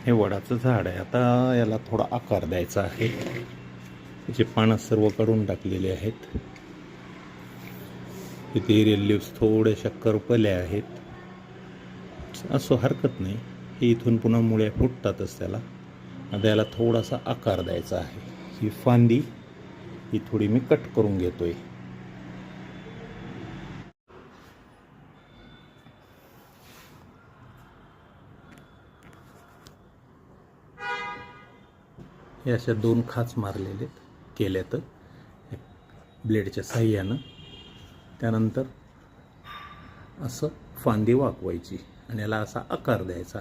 हे वडाचं झाड आहे. आता याला थोडा आकार द्यायचा आहे. त्याचे पानं सर्व काढून टाकलेले आहेत. इथे एरियल लिव्स थोड्याशा करपल्या आहेत. असं हरकत नाही, हे इथून पुन्हा मुळ्या फुटतातच त्याला. आता याला थोडासा आकार द्यायचा आहे. ही फांदी ही थोडी मी कट करून घेतोय. हे अशा 2 खाच मारलेले केल्यात ब्लेडच्या साह्यानं. त्यानंतर असं फांदी वाकवायची आणि याला असा आकार द्यायचा.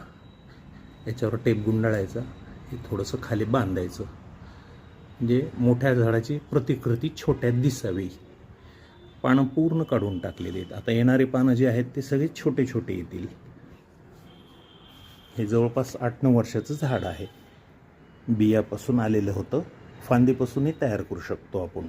याच्यावर टेप गुंडाळायचा, हे थोडंसं खाली बांधायचं, म्हणजे मोठ्या झाडाची प्रतिकृती छोट्यात दिसावी. पानं पूर्ण काढून टाकलेली आहेत. आता येणारी पानं जी आहेत ते सगळे छोटे छोटे येतील. हे जवळपास 8-9 वर्षाचं झाड आहे. बियापासून आलेलं होतं. फांदीपासूनही तयार करू शकतो आपण.